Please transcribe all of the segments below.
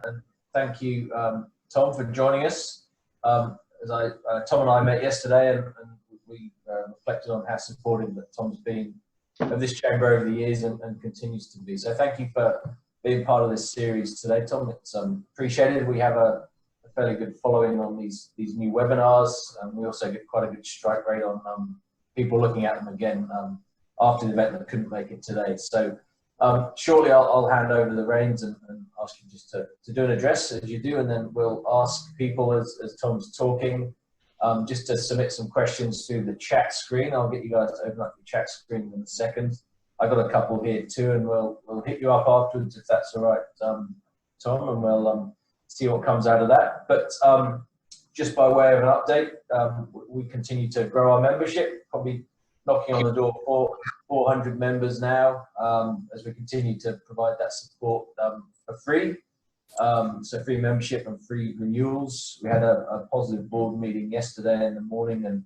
and thank you, Tom, for joining us. Tom and I met yesterday, and we reflected on how supportive that Tom's been of this chamber over the years and continues to be. So thank you for being part of this series today, Tom. It's appreciated. We have a fairly good following on these new webinars, and we also get quite a good strike rate on people looking at them again after the event that couldn't make it today. So shortly I'll hand over the reins and ask you just to do an address as you do, and then we'll ask people as Tom's talking just to submit some questions through the chat screen. I'll get you guys to open up your chat screen in a second. I've got a couple here too, and we'll hit you up afterwards if that's all right, Tom, and we'll see what comes out of that. But just by way of an update, we continue to grow our membership, probably knocking on the door for 400 members now, as we continue to provide that support for free. So free membership and free renewals. We had a positive board meeting yesterday in the morning and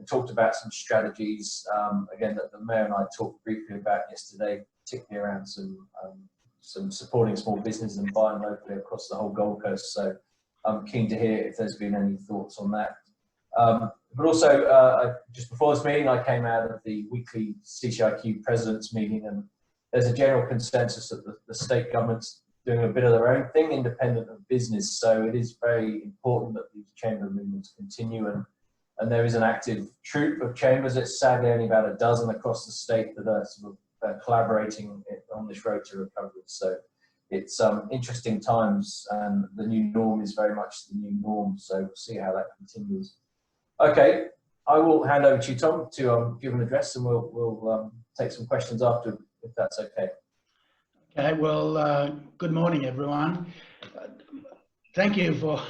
talked about some strategies, again, that the Mayor and I talked briefly about yesterday, particularly around some supporting small business and buying locally across the whole Gold Coast. So I'm keen to hear if there's been any thoughts on that. But also, just before this meeting, I came out of the weekly CCIQ President's meeting, and there's a general consensus that the state government's doing a bit of their own thing, independent of business. So it is very important that these chamber movements continue, and there is an active troop of chambers. It's sadly only about a dozen across the state that are sort of collaborating on this road to recovery. So it's interesting times, and the new norm is very much the new norm. So we'll see how that continues. Okay, I will hand over to you, Tom, to give an address, and we'll take some questions after, if that's okay. Okay, well, good morning, everyone. Thank you for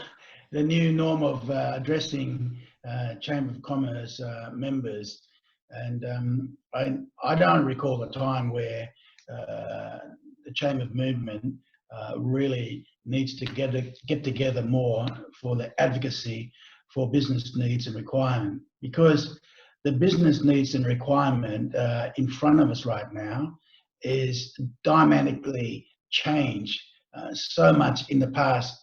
the new norm of addressing Chamber of Commerce members. And I don't recall a time where the Chamber movement really needs to get together more for the advocacy for business needs and requirement, because the business needs and requirement in front of us right now is dynamically changed so much in the past,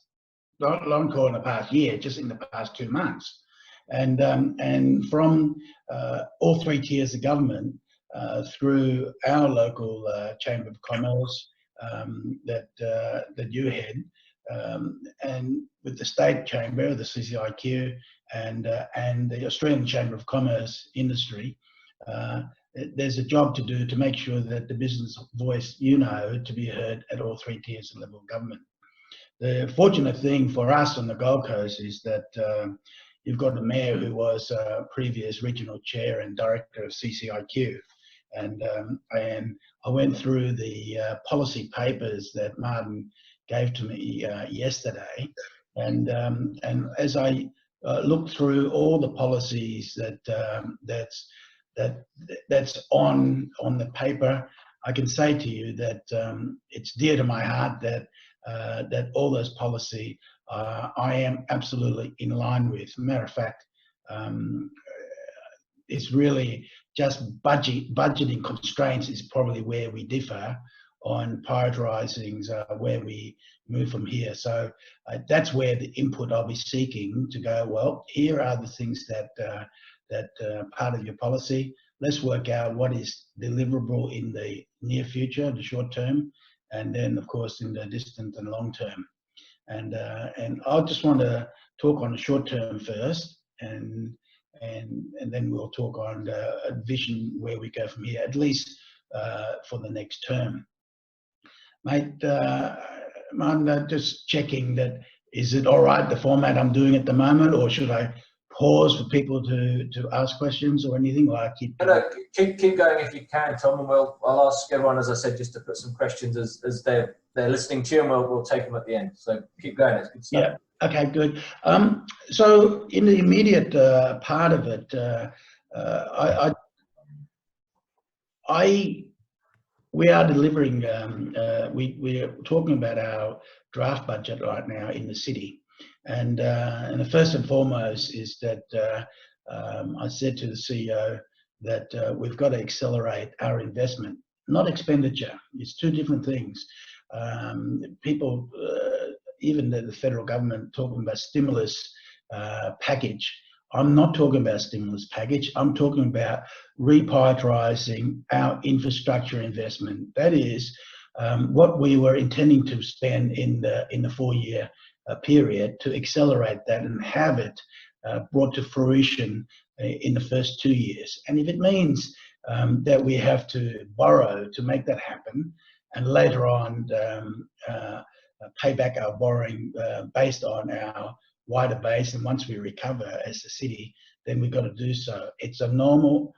long call in the past year, just in the past 2 months. And from all 3 tiers of government, through our local Chamber of Commerce that you head, and with the State Chamber, the CCIQ, and the Australian Chamber of Commerce industry, there's a job to do to make sure that the business voice, to be heard at all 3 tiers of level of government. The fortunate thing for us on the Gold Coast is that you've got a mayor who was a previous regional chair and director of CCIQ. And I went through the policy papers that Martin gave to me yesterday, and as I looked through all the policies that's on the paper, I can say to you that it's dear to my heart that all those policy I am absolutely in line with. Matter of fact, it's really just budgeting constraints is probably where we differ on prioritising where we move from here. So that's where the input I'll be seeking to go, well, here are the things that part of your policy. Let's work out what is deliverable in the near future, the short term, and then of course in the distant and long term. And I just want to talk on the short term first, and then we'll talk on a vision where we go from here, at least for the next term. Mate, Martin, just checking that, is it all right, the format I'm doing at the moment, or should I pause for people to ask questions or anything? Or I keep going if you can, Tom, and I'll ask everyone, as I said, just to put some questions as they're listening to you, and we'll take them at the end. So keep going, it's good stuff. Yeah, okay, good. So in the immediate part of it, we are delivering, we are talking about our draft budget right now in the city. And the first and foremost is that I said to the CEO that we've got to accelerate our investment, not expenditure. It's 2 different things. People even the federal government talking about stimulus package. I'm not talking about stimulus package. I'm talking about reprioritizing our infrastructure investment. That is what we were intending to spend in the 4-year period, to accelerate that and have it brought to fruition in the first 2 years. And if it means that we have to borrow to make that happen, and later on pay back our borrowing based on our wider base, and once we recover as a city, then we've got to do so. It's a normal,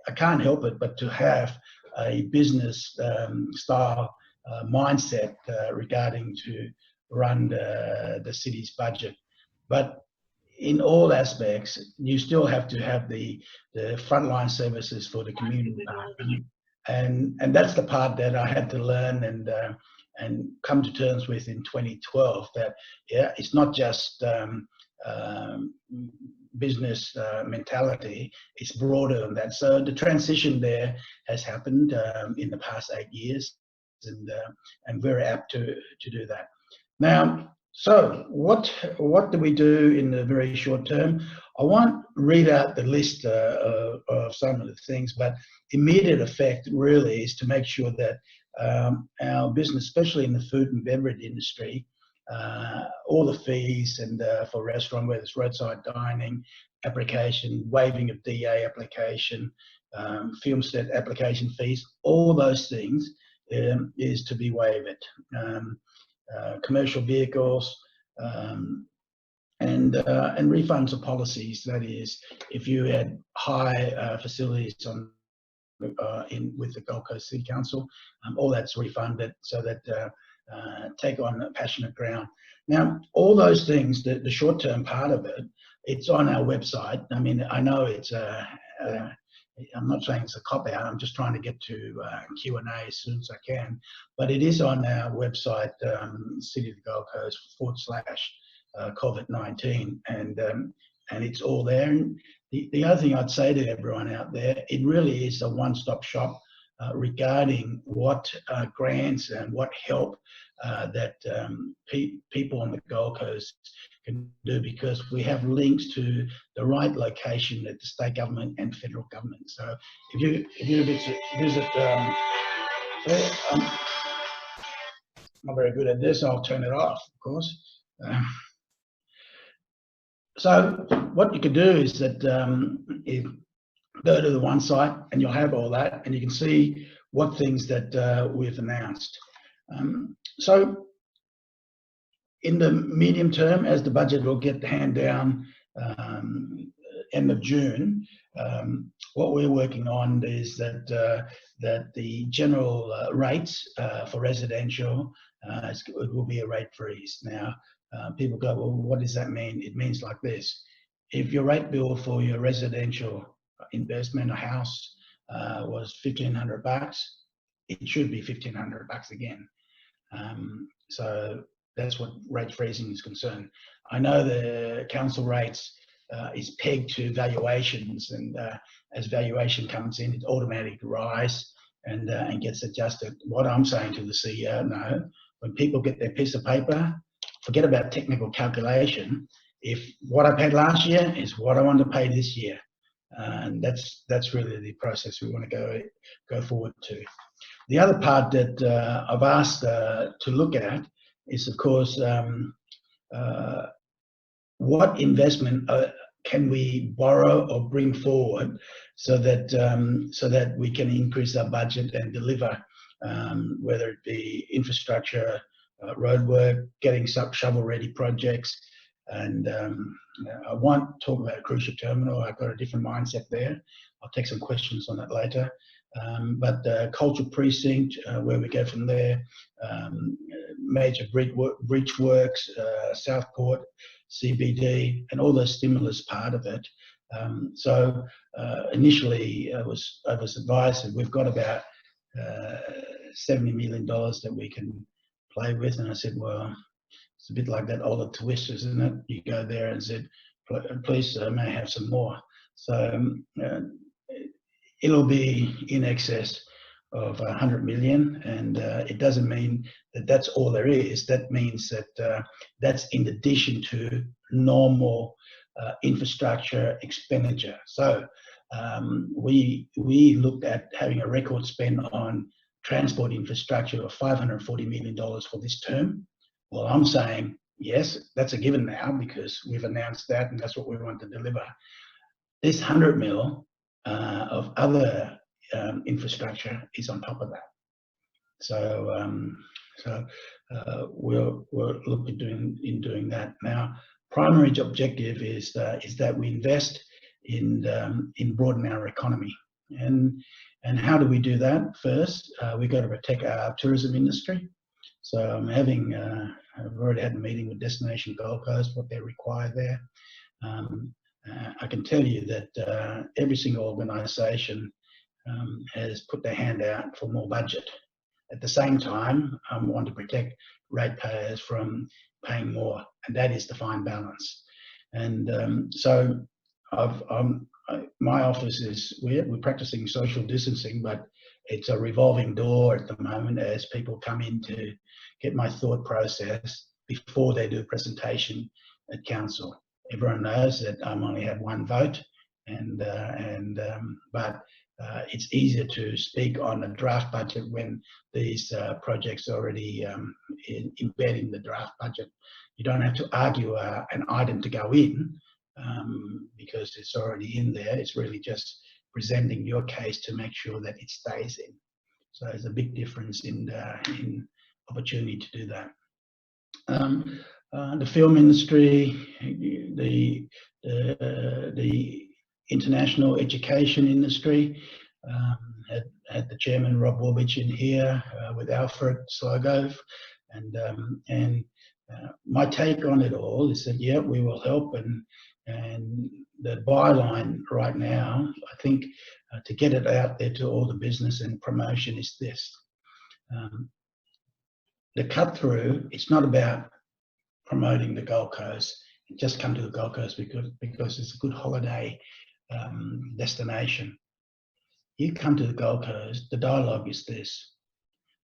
I can't help it but to have a business style mindset regarding to run the city's budget. But in all aspects, you still have to have the frontline services for the community, and that's the part that I had to learn and come to terms with in 2012. That it's not just business mentality; it's broader than that. So the transition there has happened in the past 8 years, and very apt to do that. Now, so what do we do in the very short term? I won't read out the list of some of the things, but immediate effect really is to make sure that our business, especially in the food and beverage industry, all the fees and for restaurant, whether it's roadside dining application, waiving of DA application, film set application fees, all those things is to be waived. Commercial vehicles and refunds of policies. That is, if you had high facilities on with the Gold Coast City Council, all that's refunded, so that take on a passionate ground. Now, all those things, the short-term part of it, it's on our website. I mean, I know it's I'm not saying it's a cop-out, I'm just trying to get to Q&A as soon as I can, but it is on our website, City of the Gold Coast / COVID-19, and it's all there. And the other thing I'd say to everyone out there, it really is a one-stop shop regarding what grants and what help that people on the Gold Coast can do, because we have links to the right location at the state government and federal government. So if you visit, I'm not very good at this, I'll turn it off, of course. So what you can do is that go to the one site and you'll have all that, and you can see what things that we've announced. So in the medium term, as the budget will get the hand down end of June, what we're working on is that the general rates for residential, it will be a rate freeze. Now, people go, well, what does that mean? It means like this: if your rate bill for your residential investment or house was $1,500, it should be $1,500 again. So that's what rate freezing is concerned. I know the council rates is pegged to valuations, and as valuation comes in, it automatically rise and gets adjusted. What I'm saying to the CEO, no, when people get their piece of paper, forget about technical calculation. If what I paid last year is what I want to pay this year, and that's really the process we want to go forward to. The other part that I've asked to look at is, of course, what investment can we borrow or bring forward so that we can increase our budget and deliver, whether it be infrastructure, road work, getting shovel-ready projects. And I won't talk about a cruise ship terminal. I've got a different mindset there. I'll take some questions on that later. But the cultural precinct, where we go from there, major bridge works, Southport, CBD, and all the stimulus part of it. So initially, I was advised that we've got about $70 million that we can play with, and I said, well, it's a bit like that old twist, isn't it? You go there and said, please, may I have some more? So it'll be in excess of 100 million, and it doesn't mean that that's all there is. That means that that's in addition to normal infrastructure expenditure. So we looked at having a record spend on transport infrastructure of $540 million for this term. Well, I'm saying, yes, that's a given now because we've announced that and that's what we want to deliver. This 100 mil of other infrastructure is on top of that. So, we'll look at doing that. Now, primary objective is that we invest in broaden our economy. And how do we do that? First, we've got to protect our tourism industry. So I've already had a meeting with Destination Gold Coast, what they require there. I can tell you that every single organisation has put their hand out for more budget. At the same time, I want to protect ratepayers from paying more, and that is the fine balance. And so my office is, we're practicing social distancing, but it's a revolving door at the moment as people come in to get my thought process before they do a presentation at council. Everyone knows that I only have one vote, but it's easier to speak on a draft budget when these projects are already embedded in the draft budget. You don't have to argue an item to go in because it's already in there. It's really just presenting your case to make sure that it stays in. So there's a big difference in opportunity to do that. The film industry, the international education industry, had the chairman Rob Warbich in here with Alfred Slogove, and my take on it all is that yeah, we will help, and the byline right now, I think, to get it out there to all the business and promotion is this. The cut through, it's not about promoting the Gold Coast. Just come to the Gold Coast because it's a good holiday destination. You come to the Gold Coast, the dialogue is this.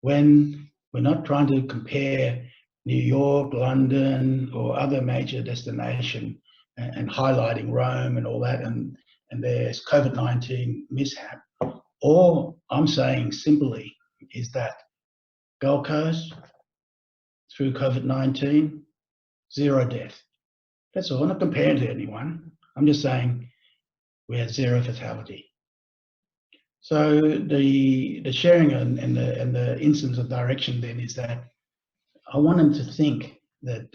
When we're not trying to compare New York, London, or other major destination and highlighting Rome and all that, and there's COVID-19 mishap. All I'm saying simply is that Gold Coast, through COVID-19, 0 death. That's all. I'm not comparing to anyone. I'm just saying we had 0 fatality. So the sharing and the instance of direction then is that I want them to think that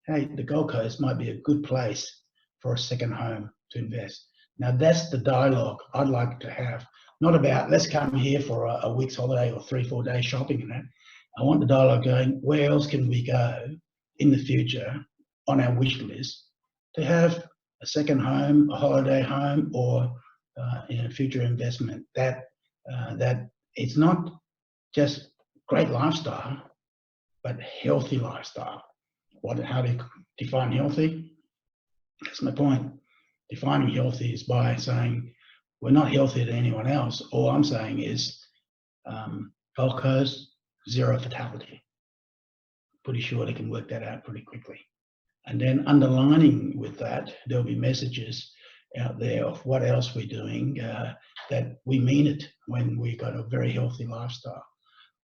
hey, the Gold Coast might be a good place for a second home to invest. Now that's the dialogue I'd like to have. Not about let's come here for a week's holiday or 3-4 days shopping and that. I want the dialogue going, where else can we go in the future on our wish list to have a second home, a holiday home, or future investment that it's not just great lifestyle, but healthy lifestyle. How do you define healthy? That's my point. Defining healthy is by saying we're not healthier than anyone else. All I'm saying is Gold Coast, 0 fatality. Pretty sure they can work that out pretty quickly. And then underlining with that, there'll be messages out there of what else we're doing, that we mean it when we got a very healthy lifestyle.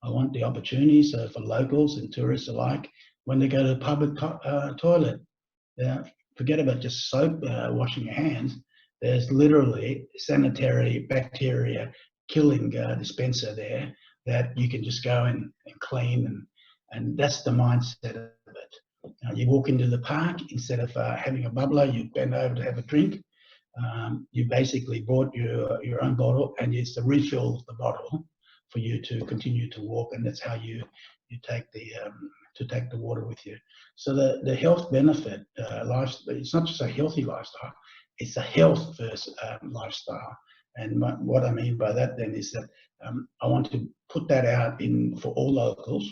I want the opportunity, so for locals and tourists alike, when they go to the public toilet, forget about just soap washing your hands. There's literally sanitary bacteria killing dispenser there that you can just go and clean, and that's the mindset of it. You walk into the park, instead of having a bubbler, you bend over to have a drink. You basically brought your own bottle, and it's to refill the bottle for you to continue to walk, and that's how you take the water with you. So the health benefit, it's not just a healthy lifestyle, it's a health first lifestyle. And what I mean by that then is that I want to put that out for all locals,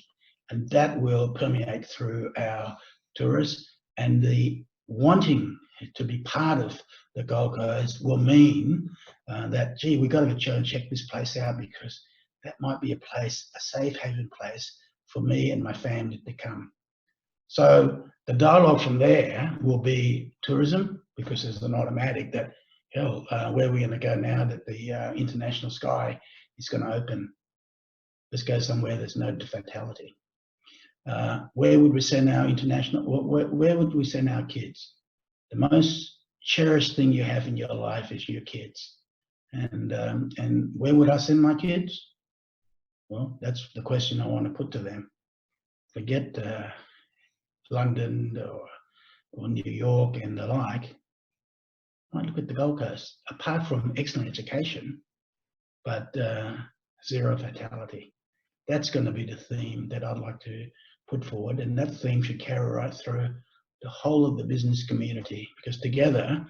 and that will permeate through our tourists, and the wanting to be part of the Gold Coast will mean that, gee, we've got to go and check this place out because that might be a place, a safe haven place for me and my family to come. So the dialogue from there will be tourism, because there's an automatic that, hell, where are we going to go now that the international sky is going to open? Let's go somewhere there's no fatality. Where would we send our international, where would we send our kids? The most cherished thing you have in your life is your kids. And where would I send my kids? Well, that's the question I want to put to them. Forget London or New York and the like. I look at the Gold Coast, apart from excellent education, but zero fatality. That's going to be the theme that I'd like to put forward, and that theme should carry right through the whole of the business community, because together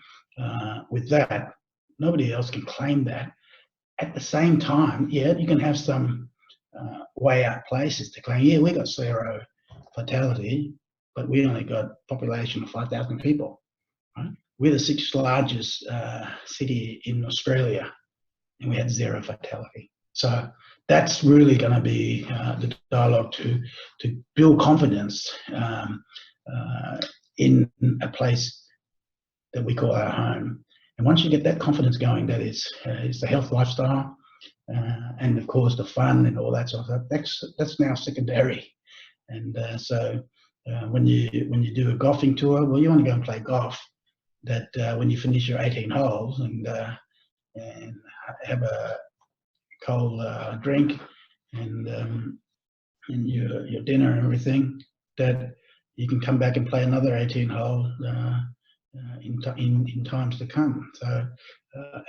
with that, nobody else can claim that. At the same time, yeah, you can have some way out places to claim, yeah, we got zero fatality, but we only got a population of 5,000 people. Right? We're the 6th largest city in Australia, and we had zero fatality. So that's really going to be the dialogue to build confidence in a place that we call our home. And once you get that confidence going, that is the health lifestyle, and of course the fun and all that sort of stuff. That's now secondary. And so when you do a golfing tour, well, you want to go and play golf. That when you finish your 18 holes and have a cold drink and your dinner and everything, that you can come back and play another 18 hole in times to come. So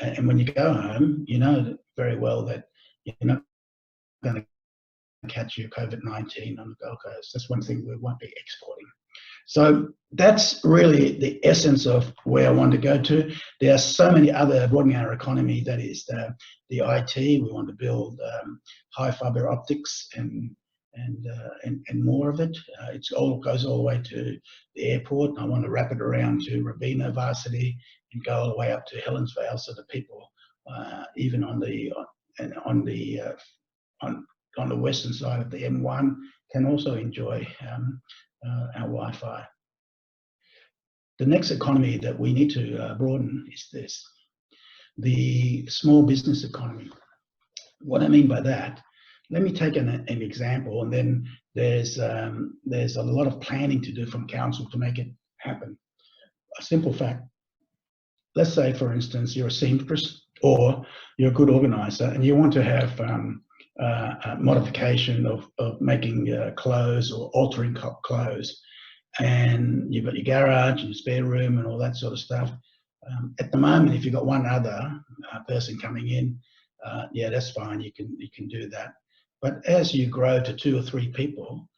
and when you go home, you know very well that you're not going to catch your COVID-19 on the Gold Coast. That's one thing we won't be exporting. So that's really the essence of where I want to go to. There are so many other broadening our economy. That is the IT. We want to build high fiber optics and more of it. It goes all the way to the airport. I want to wrap it around to Robina Varsity and go all the way up to Helensvale, so that people even on the western side of the M1 can also enjoy our Wi-Fi. The next economy that we need to broaden is this, the small business economy. What I mean by that, let me take an example, and then there's a lot of planning to do from council to make it happen. A simple fact, let's say for instance you're a seamstress or you're a good organizer and you want to have a modification of making clothes or altering clothes, and you've got your garage and your spare room and all that sort of stuff. At the moment, if you've got one other person coming in, yeah, that's fine, you can do that. But as you grow to 2 or 3 people,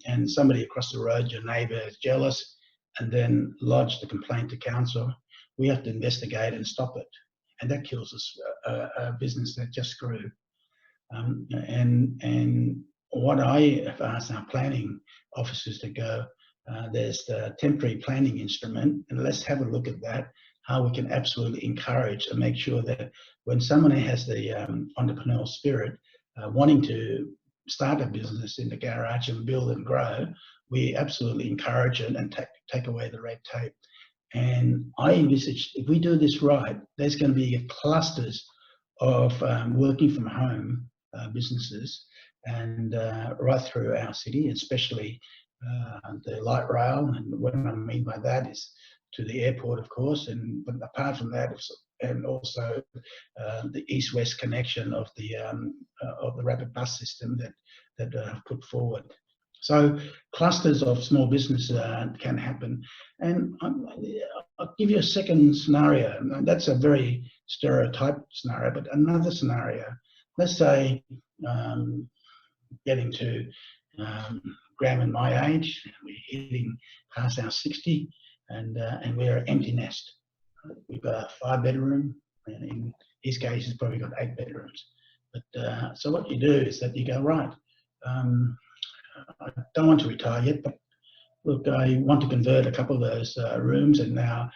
and somebody across the road, your neighbour, is jealous and then lodge the complaint to council, we have to investigate and stop it, and that kills us a business that just grew. And what I have asked our planning officers to go, there's the temporary planning instrument, and let's have a look at that, how we can absolutely encourage and make sure that when someone has the entrepreneurial spirit, wanting to start a business in the garage and build and grow, we absolutely encourage it and take away the red tape. And I envisage, if we do this right, there's going to be clusters of working from home businesses, and right through our city, especially the light rail. And what I mean by that is to the airport, of course, but apart from that, and also the east-west connection of the rapid bus system that I've put forward. So clusters of small business can happen. And I'll give you a second scenario. That's a very stereotyped scenario, but another scenario. Let's say getting to Graham and my age, we're hitting past our 60, and we're an empty nest. We've got a 5-bedroom, and in his case, he's probably got 8 bedrooms. But so what you do is that you go, right, I don't want to retire yet, but look, I want to convert a couple of those rooms and now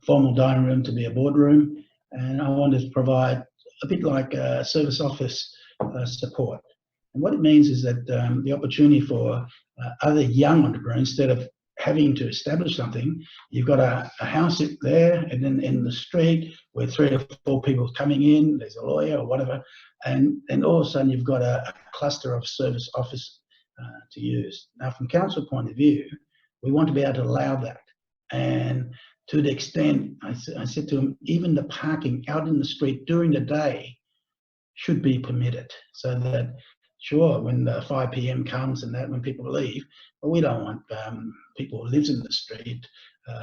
formal dining room to be a boardroom, and I want to provide a bit like a service office support. And what it means is that the opportunity for other young entrepreneurs, instead of having to establish something, you've got a house there, and then in the street where 3 or 4 people coming in, there's a lawyer or whatever, and all of a sudden you've got a cluster of service office to use. Now, from council point of view, we want to be able to allow that. And to the extent, I said to them, even the parking out in the street during the day should be permitted, so that, sure, when the 5 p.m. comes and that when people leave, but we don't want people who live in the street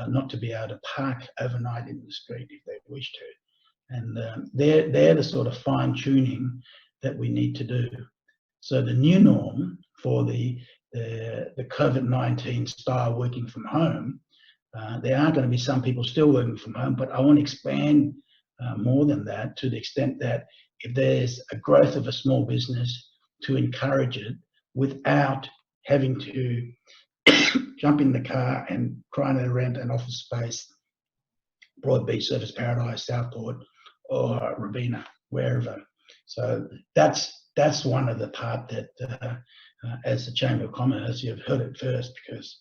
not to be able to park overnight in the street if they wish to. And they're the sort of fine tuning that we need to do. So the new norm for the COVID-19 style working from home, there are going to be some people still working from home, but I want to expand more than that, to the extent that if there's a growth of a small business, to encourage it without having to jump in the car and trying to rent an office space, Broadbeach, Surfers Paradise, Southport, or Robina, wherever. So that's one of the part that, as the Chamber of Commerce, you've heard it first, because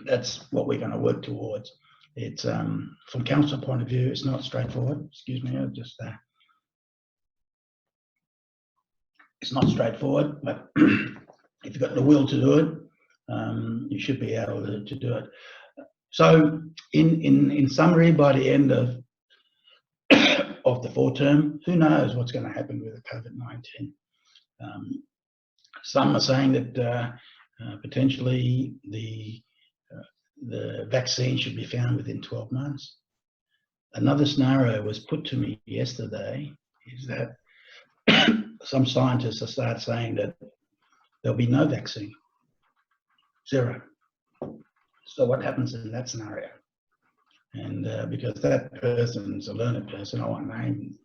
that's what we're going to work towards. It's from council point of view, it's not straightforward. Excuse me, it's not straightforward, but if you've got the will to do it, you should be able to do it. So, in summary, by the end of the 4 term, who knows what's going to happen with the COVID-19? Some are saying that potentially the vaccine should be found within 12 months. Another scenario was put to me yesterday, is that some scientists have started saying that there'll be no vaccine, 0. So what happens in that scenario? And because that person's a learned person, I won't name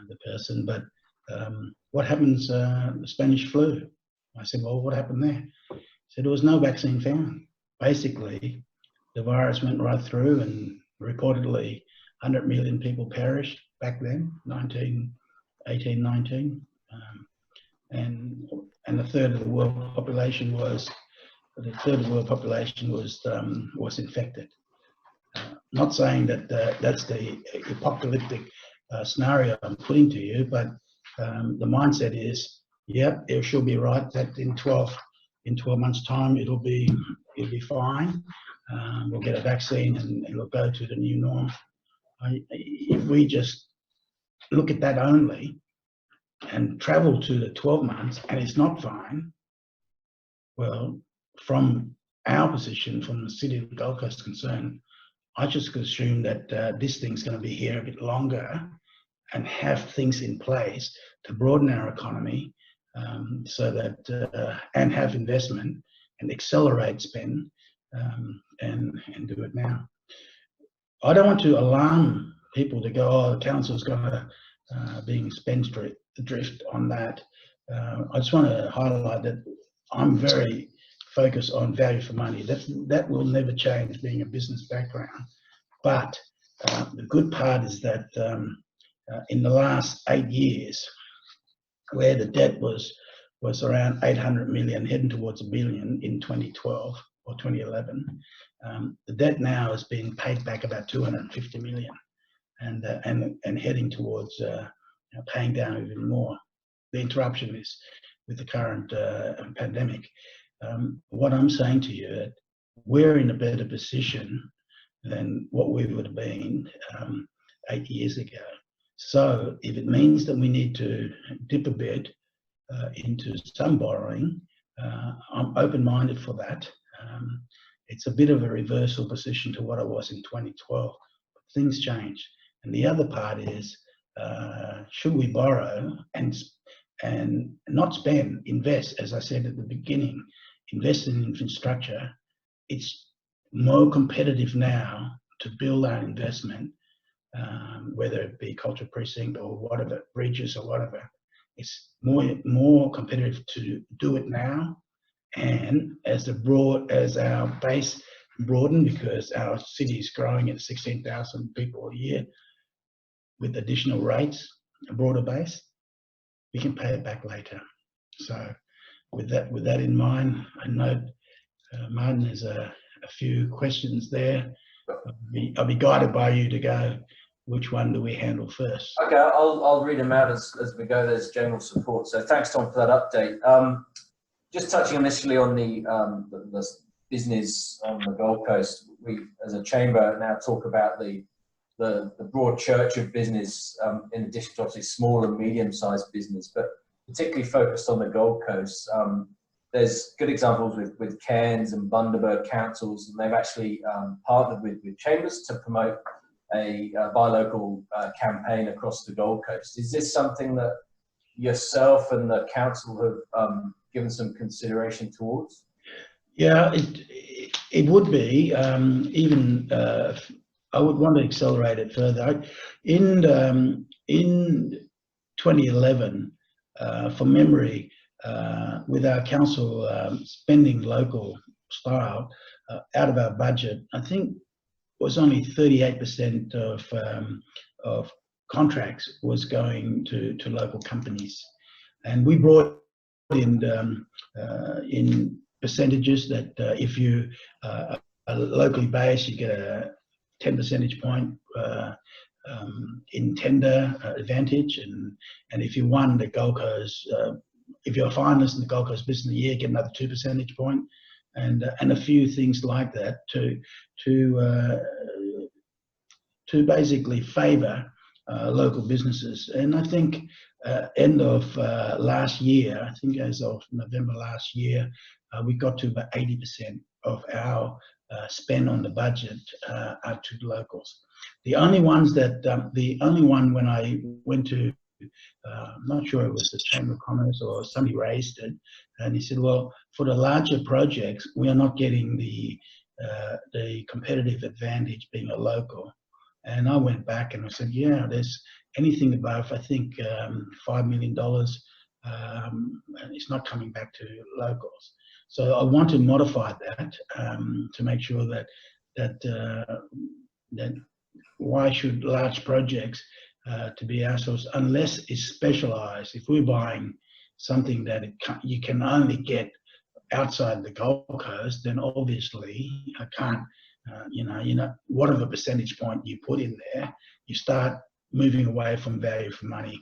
the person, but what happens, the Spanish flu? I said, well, what happened there? He said, there was no vaccine found. Basically, the virus went right through, and reportedly 100 million people perished back then, 1819, and a third of the world population was infected. Not saying that that's the apocalyptic scenario I'm putting to you, but the mindset is, yep, it should be right that in 12 months' time it'll be fine. We'll get a vaccine and it'll go to the new norm. If we just look at that only and travel to the 12 months and it's not fine, well, from our position, from the City of Gold Coast concerned, I just assume that this thing's going to be here a bit longer, and have things in place to broaden our economy, so that and have investment and accelerate spend, and do it now. I don't want to alarm people to go, oh, the council's going to being spendthrift on that. I just want to highlight that I'm very focused on value for money. That will never change, being a business background. But the good part is that in the last 8 years, where the debt was around 800 million, heading towards $1 billion in 2012 or 2011, the debt now has been paid back about 250 million, and heading towards paying down even more. The interruption is with the current pandemic. What I'm saying to you, we're in a better position than what we would have been 8 years ago. So if it means that we need to dip a bit into some borrowing, I'm open-minded for that. It's a bit of a reversal position to what I was in 2012. Things change. And the other part is, should we borrow and not spend, invest, as I said at the beginning, invest in infrastructure? It's more competitive now to build our investment, whether it be cultural precinct or whatever, bridges or whatever. It's more competitive to do it now, and as our base broaden, because our city is growing at 16,000 people a year with additional rates, a broader base, we can pay it back later. So with that in mind, I note, Martin, there's a few questions there. I'll be guided by you to go, which one do we handle first? Okay, I'll read them out as we go. There's general support. So thanks, Tom, for that update. Just touching initially on the business on the Gold Coast, we as a chamber now talk about the broad church of business, in addition to obviously small and medium-sized business, but particularly focused on the Gold Coast. There's good examples with Cairns and Bundaberg councils, and they've actually partnered with chambers to promote a buy local campaign across the Gold Coast. Is this something that yourself and the council have given some consideration towards? Yeah, it would be. Even I would want to accelerate it further. In 2011, from memory, with our council spending local style out of our budget, I think was only 38% of contracts was going to local companies, and we brought in percentages that if you are locally based, you get a 10 percentage point in tender advantage, and if you won the Gold Coast, if you're a finalist in the Gold Coast Business of the Year, get another 2 percentage point, and a few things like that to basically favour local businesses. And I think end of last year, I think as of November last year, we got to about 80% of our spend on the budget are to locals. The only ones that the only one when I went to, I'm not sure it was the Chamber of Commerce or somebody raised it, and he said, well, for the larger projects, we are not getting the competitive advantage being a local. And I went back and I said, yeah, there's anything above, I think, $5 million, and it's not coming back to locals. So I want to modify that to make sure that why should large projects to be outsourced unless it's specialised. If we're buying something that you can only get outside the Gold Coast, then obviously I can't. Whatever percentage point you put in there, you start moving away from value for money.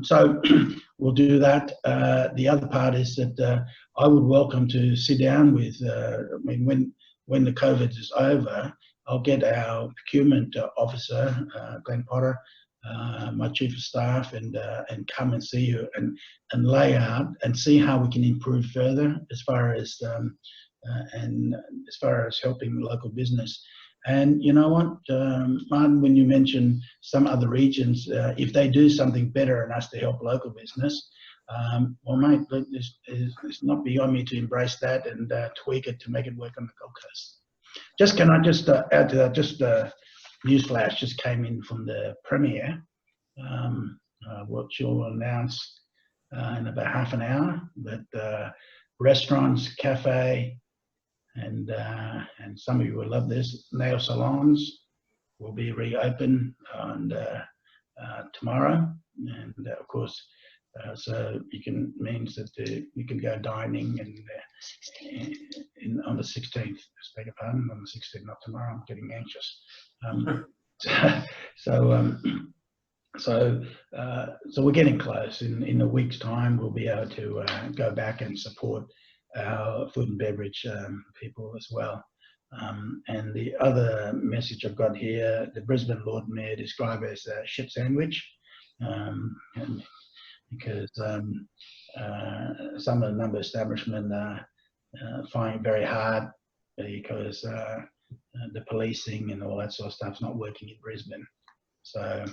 So we'll do that. The other part is that I would welcome to sit down with, when the COVID is over, I'll get our procurement officer, Glenn Potter, my chief of staff, and come and see you and lay out and see how we can improve further as far as helping local business. And you know what, Martin, when you mentioned some other regions, if they do something better than us to help local business, well, mate, it's not beyond me to embrace that and tweak it to make it work on the Gold Coast. Can I just add to that? Just newsflash just came in from the Premier, what she'll announce in about half an hour, that restaurants, cafe, and some of you will love this, nail salons will be reopened on tomorrow, and of course, so means that you can go dining and on the 16th. Beg your pardon, on the 16th, not tomorrow. I'm getting anxious. So we're getting close. In a week's time, we'll be able to go back and support our food and beverage people as well. And the other message I've got here, the Brisbane Lord Mayor described as a shit sandwich, and because some of the number establishment find it very hard because the policing and all that sort of stuff's not working in Brisbane. So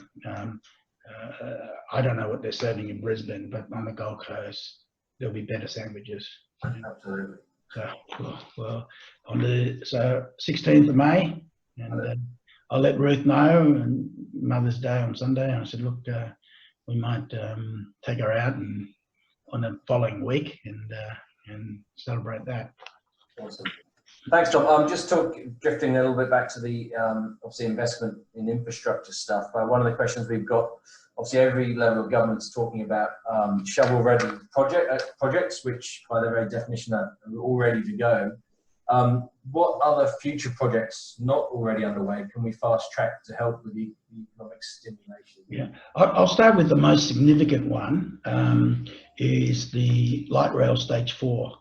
I don't know what they're serving in Brisbane, but on the Gold Coast there'll be better sandwiches. Absolutely. So, well, on the 16th of May, and I'll let Ruth know. And Mother's Day on Sunday, and I said, look, we might take her out and on the following week and celebrate that. Awesome. Thanks, Tom. Just drifting a little bit back to the obviously investment in infrastructure stuff. One of the questions we've got obviously every level of government's talking about shovel-ready projects, which by their very definition are all ready to go. What other future projects not already underway can we fast track to help with the economic stimulation? Yeah, I'll start with the most significant one, is the light rail stage 4.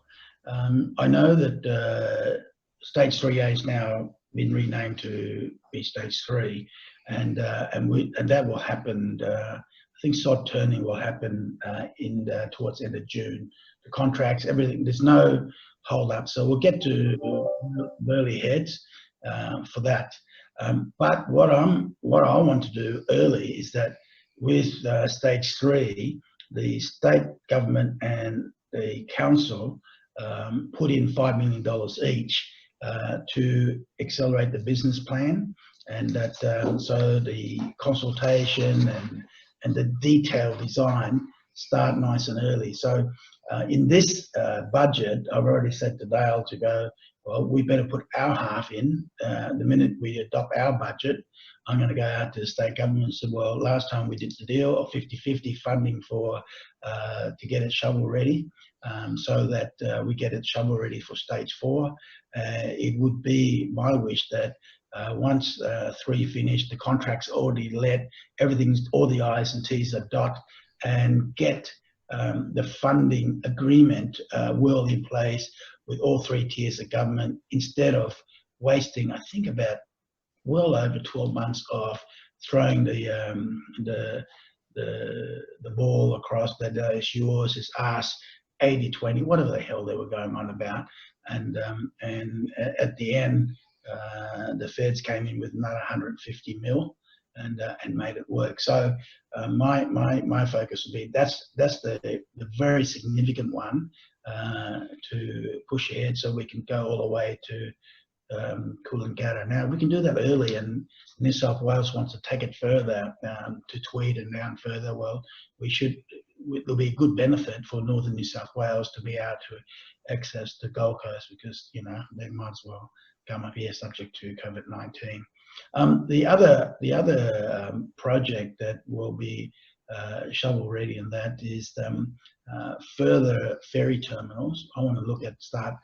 I know that stage 3A has now been renamed to be stage 3, and that will happen. I think sod turning will happen towards the end of June. The contracts, everything. There's no hold up, so we'll get to early heads for that. But what I want to do early is that with stage 3, the state government and the council put in $5 million each to accelerate the business plan, and that so the consultation and the detailed design start nice and early. So in this budget, I've already said to Dale to go, well, we better put our half in. The minute we adopt our budget, I'm going to go out to the state government and say, well, last time we did the deal of 50-50 funding for to get it shovel ready, so that we get it shovel ready for stage 4. It would be my wish that once 3 finished, the contract's already let, everything's, all the I's and T's are dot, and get the funding agreement well in place with all 3 tiers of government, instead of wasting, I think, about well over 12 months of throwing the ball across, that it's yours, it's us, 80-20, whatever the hell they were going on about, and at the end, the feds came in with another 150 mil and made it work. So my focus would be that's the very significant one to push ahead, so we can go all the way to Coolangatta. Now we can do that early, and New South Wales wants to take it further to Tweed and down further. Well, there'll be a good benefit for northern New South Wales to be able to access the Gold Coast, because they might as well come up here subject to COVID-19. The other project that will be shovel ready, and that is further ferry terminals. I want to start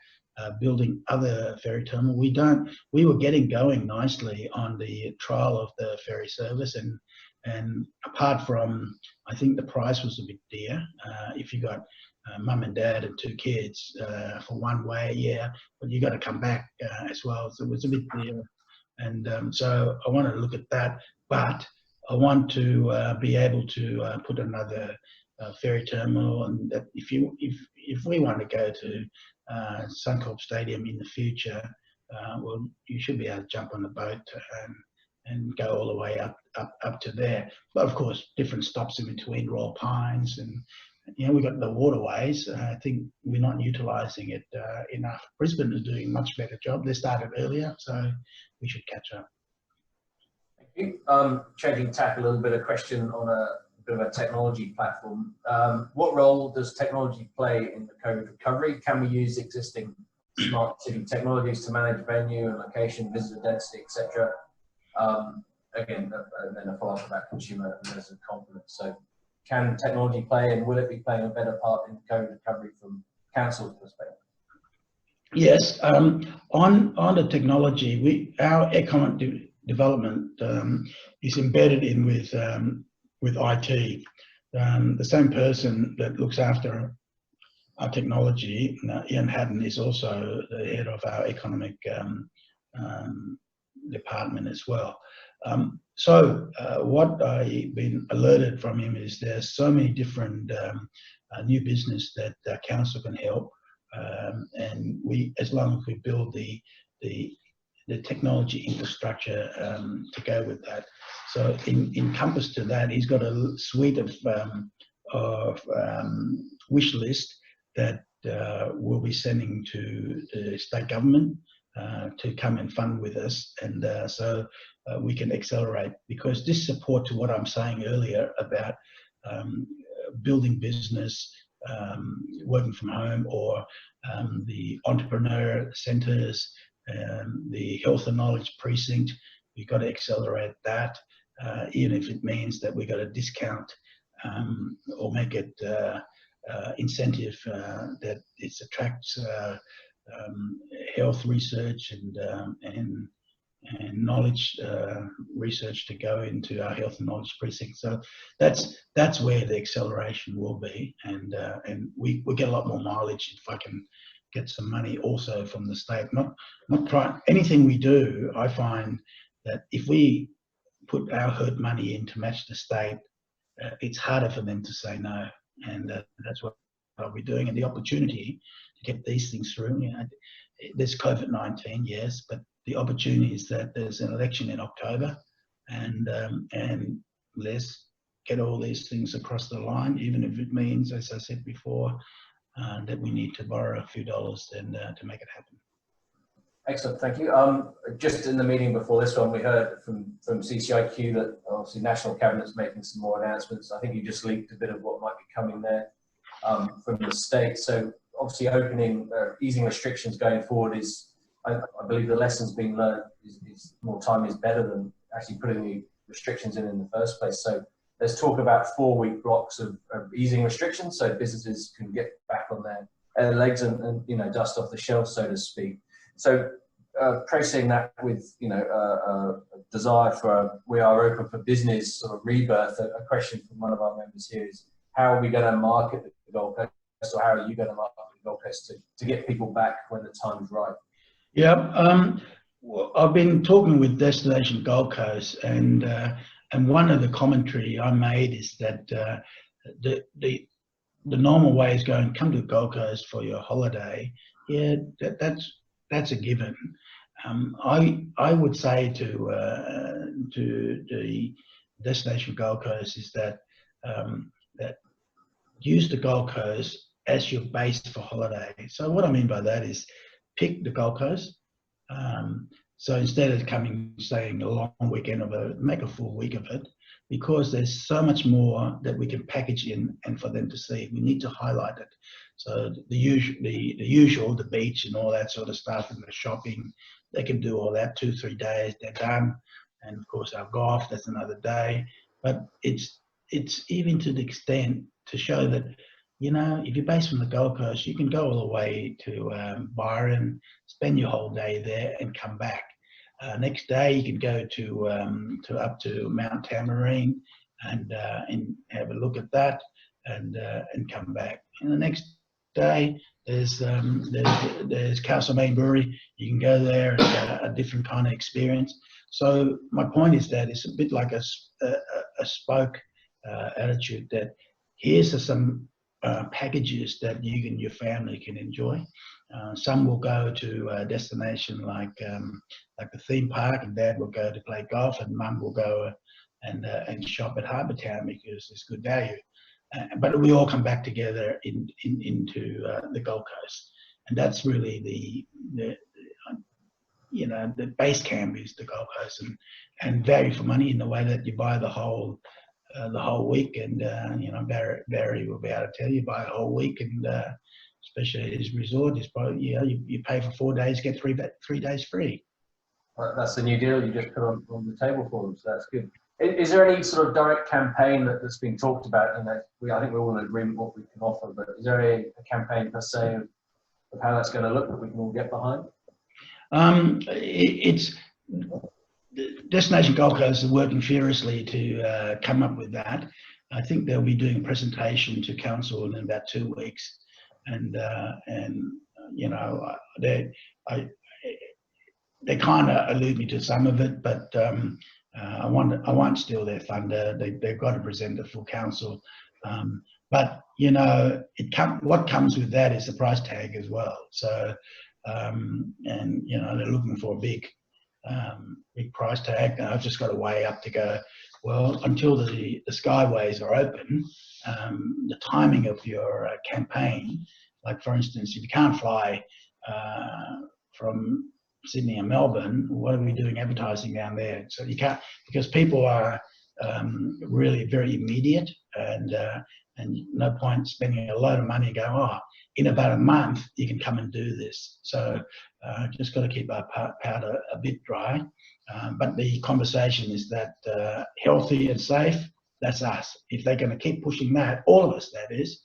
building other ferry terminals. We were getting going nicely on the trial of the ferry service, and apart from, I think the price was a bit dear. If you got mum and dad and 2 kids for one way, yeah, but you got to come back as well. So it was a bit dear, and so I want to look at that. But I want to be able to put another ferry terminal, and that if we want to go to Suncorp Stadium in the future, well, you should be able to jump on the boat and go all the way up to there. But of course, different stops in between, Royal Pines, and we've got the waterways. I think we're not utilising it enough. Brisbane is doing a much better job. They started earlier, so we should catch up. Thank you. Changing tack a little bit, a question on a bit of a technology platform. What role does technology play in the COVID recovery? Can we use existing smart city technologies to manage venue and location, visitor density, etc.? Again, and then a follow-up about consumer and resident confidence. So can technology play, and will it be playing a better part in COVID recovery from council's perspective? Yes, on the technology, our economic development is embedded in with IT. The same person that looks after our technology, Ian Haddon, is also the head of our economic department as well. So what I've been alerted from him is there's so many different new business that council can help, and as long as we build the technology infrastructure to go with that. So in compass to that, he's got a suite of wish list that we'll be sending to the state government to come and fund with us, and so we can accelerate, because this support to what I'm saying earlier about building business, working from home, or the entrepreneur centres, the health and knowledge precinct, we've got to accelerate that. even if it means that we got a discount or make it incentive that it attracts health research and knowledge research to go into our health and knowledge precinct. So that's where the acceleration will be, and we get a lot more mileage if I can get some money also from the state. Not try anything we do. I find that if we put our herd money in to match the state, it's harder for them to say no, and that's what I'll be doing. And the opportunity to get these things through, you know, there's COVID-19, yes, but the opportunity is that there's an election in October, and let's get all these things across the line, even if it means, as I said before, that we need to borrow a few dollars and to make it happen. Excellent, thank you. Just in the meeting before this one, we heard from CCIQ that obviously National Cabinet's making some more announcements. I think you just leaked a bit of what might be coming there from the state. So obviously opening, easing restrictions going forward is, I believe the lessons being learned is more time is better than actually putting the restrictions in the first place. So there's talk about 4-week blocks of easing restrictions so businesses can get back on their legs and you know, dust off the shelf, so to speak. So tracing that with, you know, a desire for we are open for business sort of rebirth, a question from one of our members here is, how are we going to market the Gold Coast, or how are you going to market the Gold Coast to get people back when the time's right? Yeah, well, I've been talking with Destination Gold Coast, and one of the commentary I made is that the normal way is going, come to the Gold Coast for your holiday. Yeah, that's a given. I would say to the Destination Gold Coast is that that use the Gold Coast as your base for holiday. So what I mean by that is pick the Gold Coast. So instead of staying a long weekend of it, make a full week of it, because there's so much more that we can package in and for them to see. We need to highlight it. So the usual, the beach and all that sort of stuff, and the shopping, they can do all that 2-3 days, they're done. And of course our golf, that's another day. But it's even to the extent to show that, you know, if you're based from the Gold Coast, you can go all the way to Byron, spend your whole day there and come back. Next day you can go to up to Mount Tamarine and have a look at that and come back. And the next day there's Castlemaine Brewery. You can go there and get a different kind of experience. So my point is that it's a bit like a spoke attitude, that here's some packages that you and your family can enjoy. Some will go to a destination like the theme park, and Dad will go to play golf, and Mum will go and shop at Harbour Town because it's good value. But we all come back together into the Gold Coast, and that's really the you know, the base camp is the Gold Coast, and value for money in the way that you buy the whole week. And you know, Barry will be able to tell you, buy a whole week, and especially his resort is probably, you know, you pay for 4 days, get 3 days free. Well, that's the new deal you just put on the table for them, so that's good. Is there any sort of direct campaign that's been talked about? And that I think we're all in agreement what we can offer, but is there a campaign per se of how that's going to look that we can all get behind? It's Destination Gold Coast is working furiously to come up with that. I think they'll be doing a presentation to council in about 2 weeks, and you know, they kind of allude me to some of it, but I won't steal their thunder. They've got to present it for council. But you know, what comes with that is the price tag as well. So and you know, they're looking for a big price tag. And I've just got a way up to go. Well, until the skyways are open, the timing of your campaign, like for instance, if you can't fly from Sydney and Melbourne, what are we doing advertising down there? So you can't, because people are really very immediate, and no point spending a load of money and go, oh, in about a month you can come and do this. So just got to keep our powder a bit dry. But the conversation is that healthy and safe, that's us. If they're going to keep pushing that, all of us that is,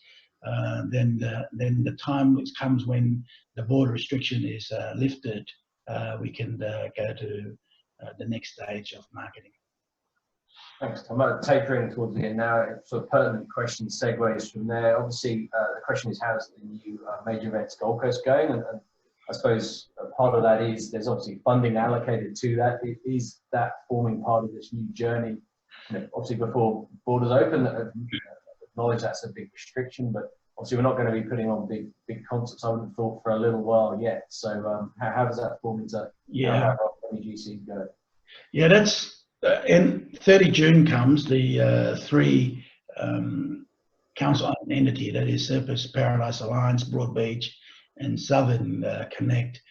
then the time comes when the border restriction is lifted, we can go to the next stage of marketing. Thanks, Tom. Tapering towards the end now, sort of pertinent question segues from there. Obviously, the question is, how's the new major events Gold Coast going? And I suppose a part of that is there's obviously funding allocated to that. Is that forming part of this new journey? You know, obviously, before borders open, acknowledge that's a big restriction, but obviously we're not going to be putting on big concerts, I wouldn't have thought, for a little while yet. So how does that form into how WGC go? Yeah, that's and 30 June comes, the three council entity, that is Surfers Paradise Alliance, Broadbeach and Southern Connect,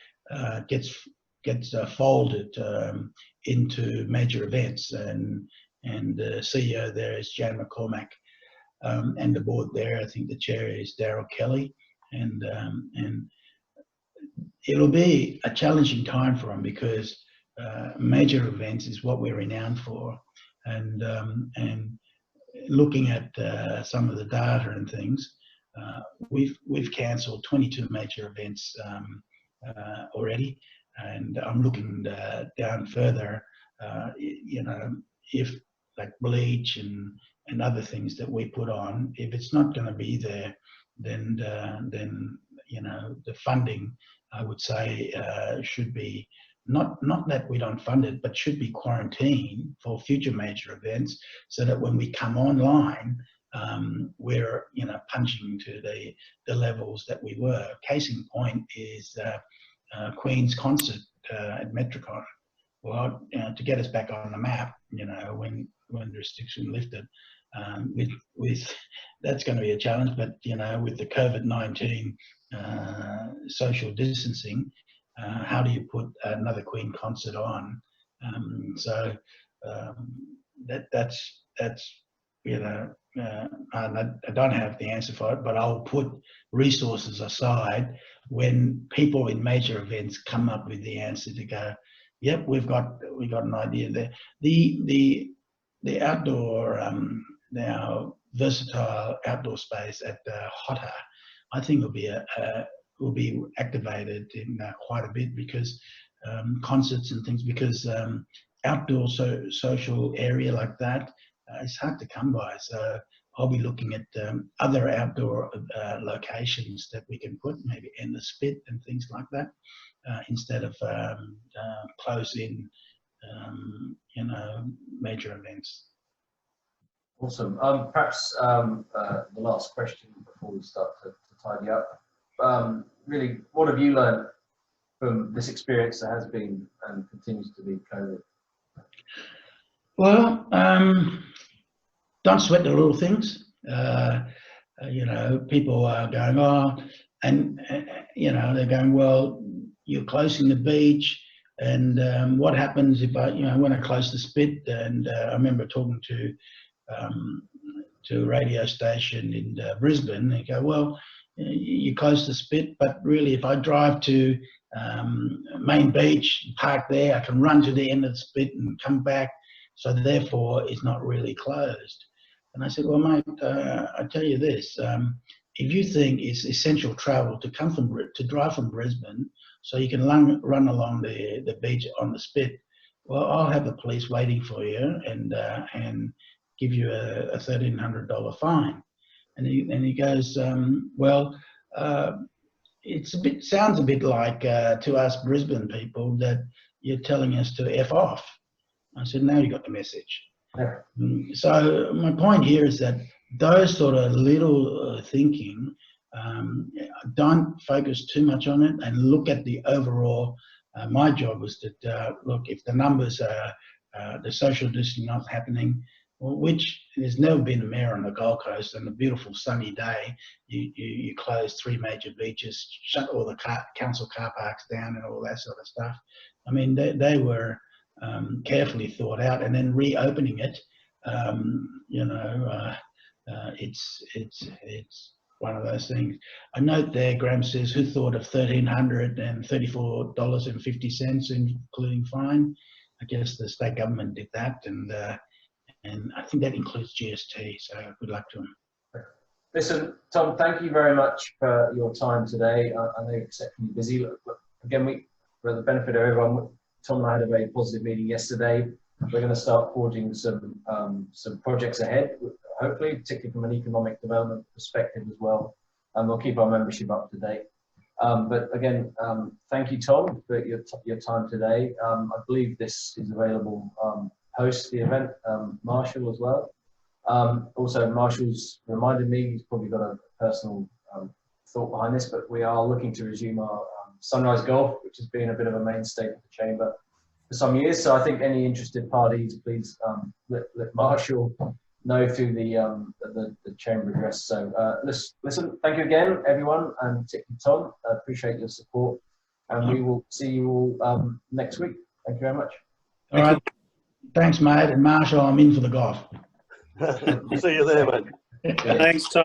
gets folded into major events, and the CEO there is Jan McCormack, and the board there, I think the chair is Daryl Kelly, and it'll be a challenging time for them because major events is what we're renowned for, and looking at some of the data and things, we've cancelled 22 major events already, and I'm looking down further. You know, if like Bleach and other things that we put on, if it's not going to be there, then you know, the funding, I would say, should be not that we don't fund it, but should be quarantined for future major events, so that when we come online, we're, you know, punching to the levels that we were. Case in point is Queen's concert at Metricon. Well, you know, to get us back on the map, you know, when the restriction lifted, with that's going to be a challenge. But you know, with the COVID-19 social distancing, how do you put another Queen concert on? So that's you know, I don't have the answer for it, but I'll put resources aside when people in major events come up with the answer to go, yep, we got an idea there. The outdoor, now versatile outdoor space at Hotter, I think will be activated in quite a bit, because concerts and things, because outdoor social area like that, it's hard to come by. So I'll be looking at other outdoor locations that we can put, maybe in the Spit and things like that, instead of close in, you know, major events. Awesome. Perhaps the last question before we start to tidy up. Really, what have you learned from this experience that has been and continues to be COVID? Well, don't sweat the little things. You know, people are going, oh, and you know, they're going, well, you're closing the beach, and what happens if I, you know, when I close the Spit? And I remember talking to a radio station in Brisbane. They go, well, you close the Spit, but really, if I drive to Main Beach, park there, I can run to the end of the Spit and come back. So therefore, it's not really closed. And I said, well, mate, I tell you this: if you think it's essential travel to come to drive from Brisbane, so you can run along the beach on the Spit, well, I'll have the police waiting for you and give you a $1,300 fine. And he goes, well, sounds a bit like to us Brisbane people that you're telling us to F off. I said, now you got the message. Yeah. So my point here is that those sort of little thinking, don't focus too much on it and look at the overall. My job was that, look, if the numbers are, the social distancing not happening, well, which there's never been a mayor on the Gold Coast, and a beautiful sunny day, you close 3 major beaches, shut all the council car parks down and all that sort of stuff. I mean, they were carefully thought out, and then reopening it, you know, it's one of those things. I note there, Graham says, who thought of $1,334.50, including fine? I guess the state government did that, and I think that includes GST. So good luck to them. Listen, Tom, thank you very much for your time today. I know you're exceptionally busy. Look, again, for the benefit of everyone, Tom and I had a very positive meeting yesterday. We're going to start forging some projects ahead, hopefully, particularly from an economic development perspective as well. And we'll keep our membership up to date. But again, thank you, Tom, for your time today. I believe this is available post the event, Marshall as well. Also, Marshall's reminded me, he's probably got a personal thought behind this, but we are looking to resume our sunrise golf, which has been a bit of a mainstay of the chamber for some years. So I think any interested parties, please let Marshall know through the chamber address. So listen, thank you again, everyone, and particularly Tom. I appreciate your support, and we will see you all next week. Thank you very much. All right. Thanks, mate. And Marshall, I'm in for the golf. See you there, mate. Thanks, Tom.